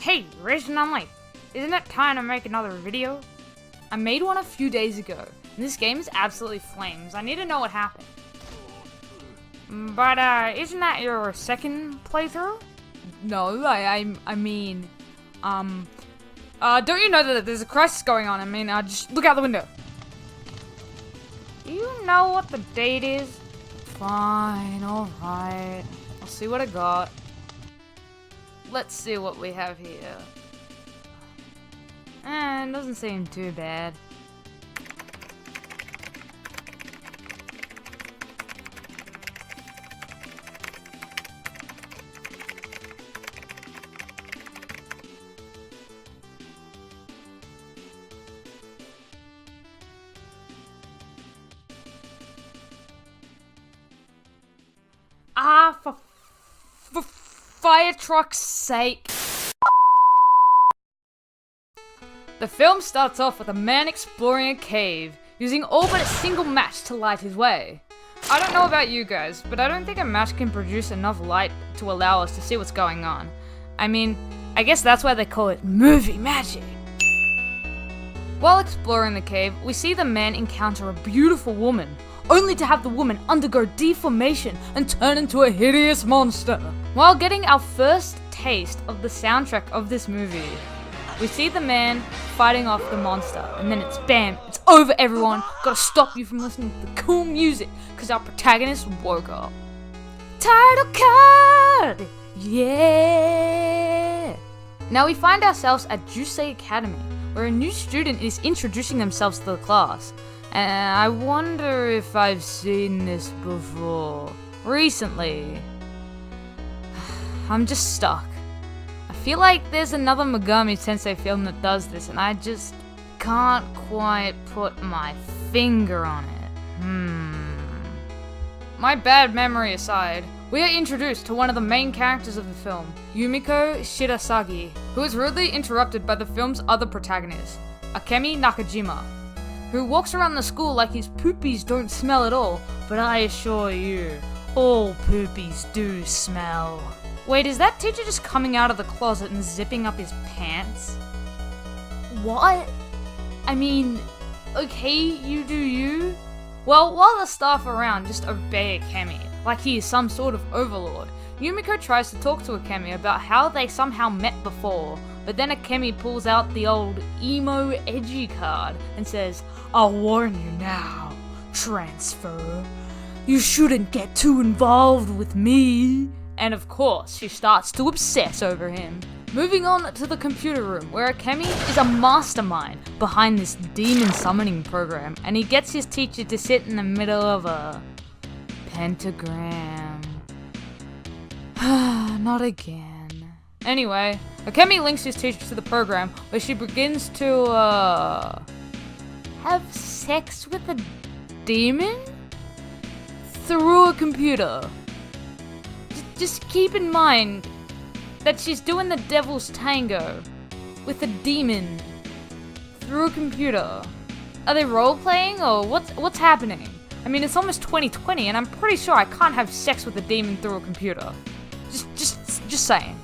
Hey, Rich, I'm like, isn't it time to make another video? I made one a few days ago, and this game is absolutely flames. I need to know what happened. But, isn't that your second playthrough? No, I mean, don't you know that there's a crisis going on? I mean, just look out the window. Do you know what the date is? Fine, alright. I'll see what I got. Let's see what we have here. It doesn't seem too bad. For fire truck's sake. The film starts off with a man exploring a cave, using all but a single match to light his way. I don't know about you guys, but I don't think a match can produce enough light to allow us to see what's going on. I mean, I guess that's why they call it movie magic. While exploring the cave, we see the man encounter a beautiful woman, only to have the woman undergo deformation and turn into a hideous monster. While getting our first taste of the soundtrack of this movie, we see the man fighting off the monster, and then it's bam, it's over everyone, gotta stop you from listening to the cool music, cause our protagonist woke up. Title card! Yeah! Now we find ourselves at Jusei Academy, where a new student is introducing themselves to the class. And I wonder if I've seen this before. Recently. I'm just stuck. I feel like there's another Megami Tensei film that does this, and I just can't quite put my finger on it. My bad memory aside, we are introduced to one of the main characters of the film, Yumiko Shirasagi, who is rudely interrupted by the film's other protagonist, Akemi Nakajima, who walks around the school like his poopies don't smell at all, but I assure you, all poopies do smell. Wait, is that teacher just coming out of the closet and zipping up his pants? What? I mean, okay, you do you? Well, while the staff around just obey Akemi, like he is some sort of overlord, Yumiko tries to talk to Akemi about how they somehow met before, but then Akemi pulls out the old emo edgy card and says, "I'll warn you now, transfer. You shouldn't get too involved with me." And of course, she starts to obsess over him. Moving on to the computer room, where Akemi is a mastermind behind this demon summoning program, and he gets his teacher to sit in the middle of a pentagram. Not again. Anyway, Akemi links his teacher to the program, where she begins to, have sex with a demon? Through a computer. Just keep in mind that she's doing the devil's tango with a demon through a computer. Are they role-playing, or what's happening? I mean, it's almost 2020, and I'm pretty sure I can't have sex with a demon through a computer. Just saying.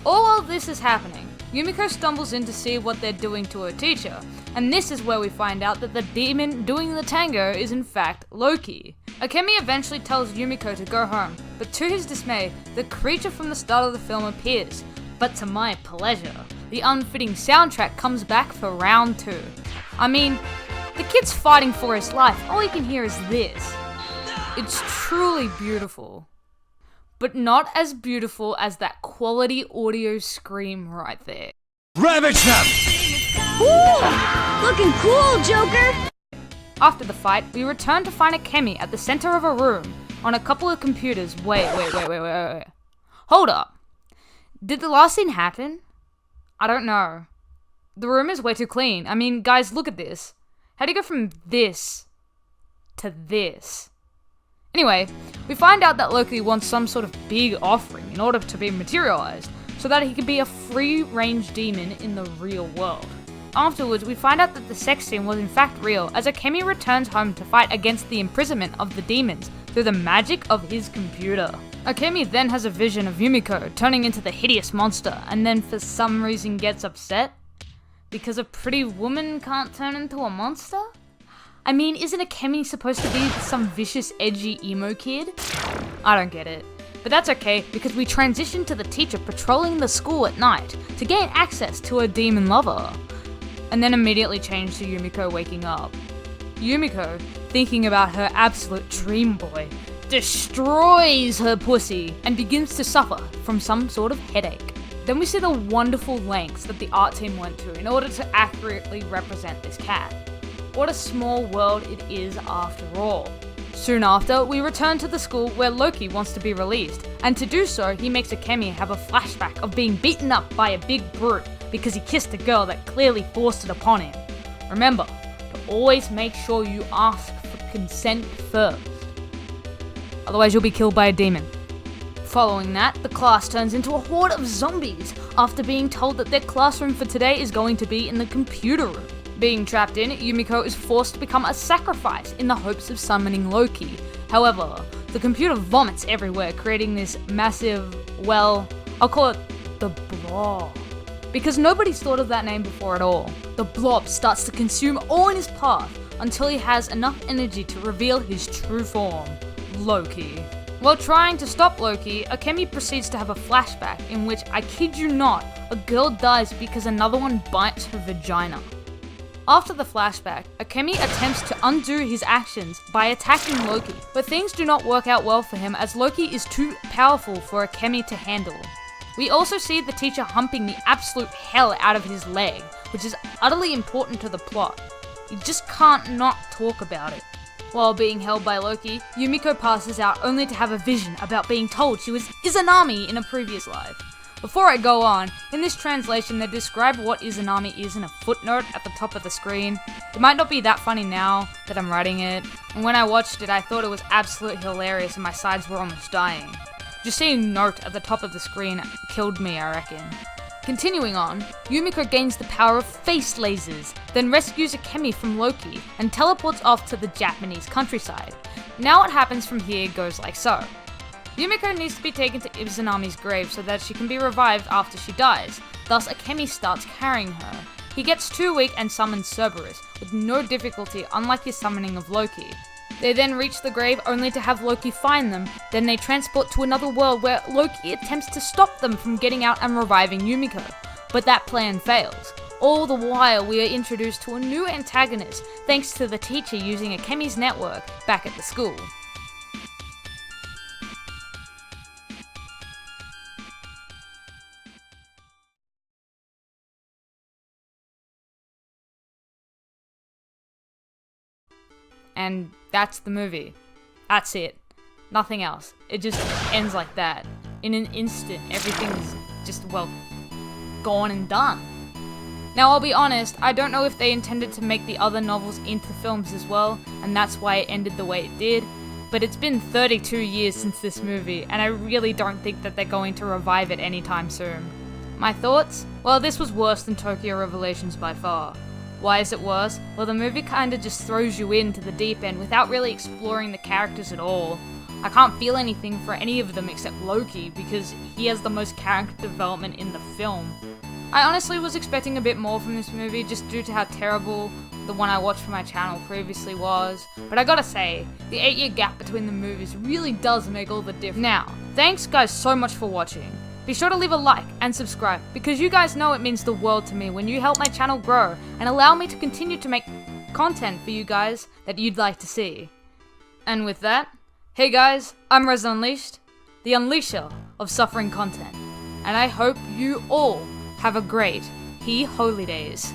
All of this is happening. Yumiko stumbles in to see what they're doing to her teacher, and this is where we find out that the demon doing the tango is in fact Loki. Akemi eventually tells Yumiko to go home, but to his dismay, the creature from the start of the film appears. But to my pleasure, the unfitting soundtrack comes back for round 2. I mean, the kid's fighting for his life, all you can hear is this. It's truly beautiful. But not as beautiful as that quality audio scream right there. Ravage them! Ooh, looking cool, Joker! After the fight, we return to find Akemi at the center of a room, on a couple of computers. Wait. Hold up. Did the last scene happen? I don't know. The room is way too clean. I mean, guys, look at this. How do you go from this to this? Anyway, we find out that Loki wants some sort of big offering in order to be materialized, so that he can be a free-range demon in the real world. afterwards, we find out that the sex scene was in fact real, as Akemi returns home to fight against the imprisonment of the demons through the magic of his computer. Akemi then has a vision of Yumiko turning into the hideous monster, and then for some reason gets upset because a pretty woman can't turn into a monster? I mean, isn't Akemi supposed to be some vicious, edgy emo kid? I don't get it. But that's okay, because we transition to the teacher patrolling the school at night to gain access to her demon lover, and then immediately change to Yumiko waking up. Yumiko, thinking about her absolute dream boy, destroys her pussy and begins to suffer from some sort of headache. Then we see the wonderful lengths that the art team went to in order to accurately represent this cat. What a small world it is after all. Soon after, we return to the school where Loki wants to be released, and to do so, he makes Akemi have a flashback of being beaten up by a big brute because he kissed a girl that clearly forced it upon him. Remember, to always make sure you ask for consent first. Otherwise you'll be killed by a demon. Following that, the class turns into a horde of zombies after being told that their classroom for today is going to be in the computer room. Being trapped in, Yumiko is forced to become a sacrifice in the hopes of summoning Loki. However, the computer vomits everywhere, creating this massive, well, I'll call it the Blob. Because nobody's thought of that name before at all. The Blob starts to consume all in his path until he has enough energy to reveal his true form, Loki. While trying to stop Loki, Akemi proceeds to have a flashback in which, I kid you not, a girl dies because another one bites her vagina. After the flashback, Akemi attempts to undo his actions by attacking Loki, but things do not work out well for him as Loki is too powerful for Akemi to handle. We also see the teacher humping the absolute hell out of his leg, which is utterly important to the plot. You just can't not talk about it. While being held by Loki, Yumiko passes out only to have a vision about being told she was Izanami in a previous life. Before I go on, in this translation they describe what Izanami is in a footnote at the top of the screen. It might not be that funny now that I'm writing it, and when I watched it I thought it was absolutely hilarious and my sides were almost dying. Just seeing note at the top of the screen killed me, I reckon. Continuing on, Yumiko gains the power of face lasers, then rescues Akemi from Loki and teleports off to the Japanese countryside. Now what happens from here goes like so. Yumiko needs to be taken to Izanami's grave so that she can be revived after she dies, thus Akemi starts carrying her. He gets too weak and summons Cerberus, with no difficulty unlike his summoning of Loki. They then reach the grave only to have Loki find them, then they transport to another world where Loki attempts to stop them from getting out and reviving Yumiko, but that plan fails. All the while we are introduced to a new antagonist thanks to the teacher using Akemi's network back at the school. And that's the movie. That's it. Nothing else. It just ends like that. In an instant, everything's just, well, gone and done. Now, I'll be honest, I don't know if they intended to make the other novels into films as well, and that's why it ended the way it did, but it's been 32 years since this movie, and I really don't think that they're going to revive it anytime soon. My thoughts? Well, this was worse than Tokyo Revelations by far. Why is it worse? Well, the movie kinda just throws you into the deep end without really exploring the characters at all. I can't feel anything for any of them except Loki, because he has the most character development in the film. I honestly was expecting a bit more from this movie just due to how terrible the one I watched for my channel previously was, but I gotta say, the 8-year gap between the movies really does make all the difference. Now, thanks guys so much for watching. Be sure to leave a like and subscribe, because you guys know it means the world to me when you help my channel grow and allow me to continue to make content for you guys that you'd like to see. And with that, hey guys, I'm Rez Unleashed, the unleasher of suffering content, and I hope you all have a great Holy Days.